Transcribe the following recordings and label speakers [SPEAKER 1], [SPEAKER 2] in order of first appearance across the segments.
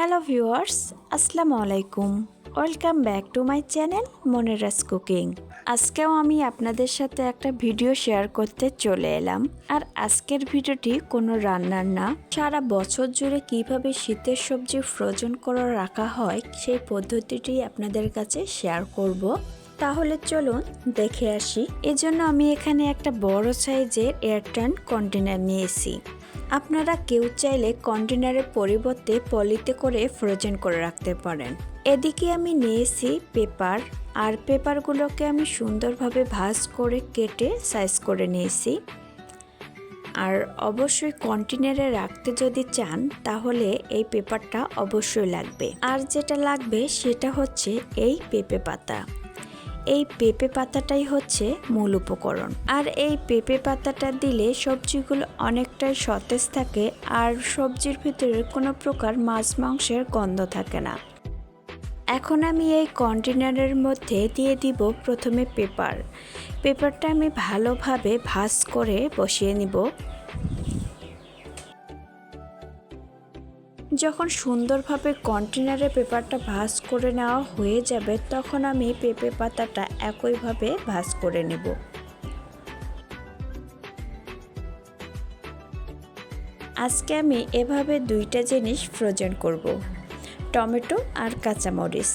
[SPEAKER 1] Hello viewers, আসসালামু আলাইকুম। Welcome back to my channel Monira's cooking. আজকেও আমি আপনাদের সাথে একটা ভিডিও শেয়ার করতে চলে এলাম। আর আজকের ভিডিওটি কোনো রান্নার না, সারা বছর জুড়ে কিভাবে শীতের সবজি ফ্রোজেন করে রাখা হয় সেই পদ্ধতিটি আপনাদের কাছে শেয়ার করব। তাহলে চলুন দেখে আসি। এজন্য আমি এখানে একটা বড় সাইজের এয়ারটাইট কন্টেনার নিয়েছি। আপনারা কেউ চাইলে কন্টেনারের পরিবর্তে পলিতে করে ফ্রোজেন করে রাখতে পারেন। এদিকে আমি নিয়েছি পেপার, আর পেপারগুলোকে আমি সুন্দরভাবে ভাঁজ করে কেটে সাইজ করে নিয়েছি। আর অবশ্যই কন্টেনারে রাখতে যদি চান তাহলে এই পেপারটা অবশ্যই লাগবে। আর যেটা লাগবে সেটা হচ্ছে এই পেঁপে পাতা। এই পেঁপে পাতাটাই হচ্ছে মূল উপকরণ। আর এই পেঁপে পাতাটা দিলে সবজিগুলো অনেকটাই সতেজ থাকে, আর সবজির ভিতরে কোনো প্রকার মাছ মাংসের গন্ধ থাকে না। এখন আমি এই কন্টেনারের মধ্যে দিয়ে দিব প্রথমে পেপারটা আমি ভালোভাবে ভাঁজ করে বসিয়ে নিব। যখন সুন্দরভাবে কন্টেনারে পেপারটা ভাঁজ করে নেওয়া হয়ে যাবে তখন আমি পেঁপে পাতাটা একইভাবে ভাঁজ করে নেব। আজকে আমি এভাবে দুইটা জিনিস ফ্রোজেন করব, টমেটো আর কাঁচামরিচ।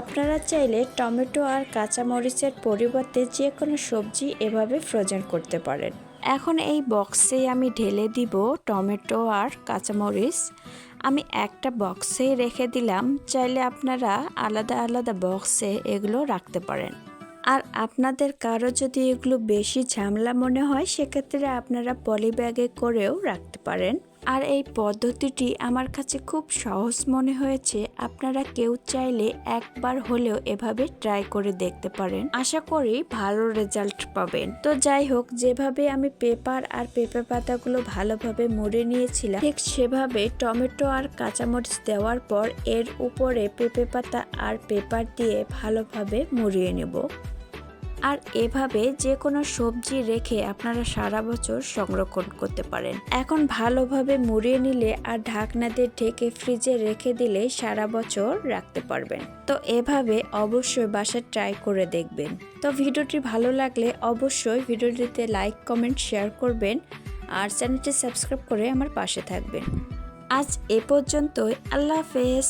[SPEAKER 1] আপনারা চাইলে টমেটো আর কাঁচামরিচের পরিবর্তে যে কোনো সবজি এভাবে ফ্রোজেন করতে পারেন। এখন এই বক্সে আমি ঢেলে দিব টমেটো আর কাঁচামরিচ। আমি একটা বক্সেই রেখে দিলাম, চাইলে আপনারা আলাদা আলাদা বক্সে এগুলো রাখতে পারেন। আর আপনাদের কারো যদি এগুলো বেশি ঝামেলা মনে হয় সেক্ষেত্রে আপনারা পলি ব্যাগে করেও রাখতে পারেন। আর এই পদ্ধতিটি আমার কাছে খুব সহজ মনে হয়েছে। আপনারা কেউ চাইলে একবার হলেও এভাবে ট্রাই করে দেখতে পারেন, আশা করি ভালো রেজাল্ট পাবেন। তো যাই হোক, যেভাবে আমি পেপার আর পেঁপে পাতাগুলো ভালোভাবে মুড়ে নিয়েছিলাম ঠিক সেভাবে টমেটো আর কাঁচামরিচ দেওয়ার পর এর উপরে পেঁপে পাতা আর পেপার দিয়ে ভালোভাবে মুড়িয়ে নেব। আর এভাবে যে কোনো সবজি রেখে আপনারা সারা বছর সংরক্ষণ করতে পারেন। এখন ভালোভাবে মুড়িয়ে নিলে আর ঢাকনা দিয়ে ঢেকে ফ্রিজে রেখে দিলে সারা বছর রাখতে পারবেন। তো এভাবে অবশ্যই বাসায় ট্রাই করে দেখবেন। তো ভিডিওটি ভালো লাগলে অবশ্যই ভিডিওটিতে লাইক, কমেন্ট, শেয়ার করবেন আর চ্যানেলটি সাবস্ক্রাইব করে আমার পাশে থাকবেন। আজ এ পর্যন্তই। আল্লাহ হাফেজ।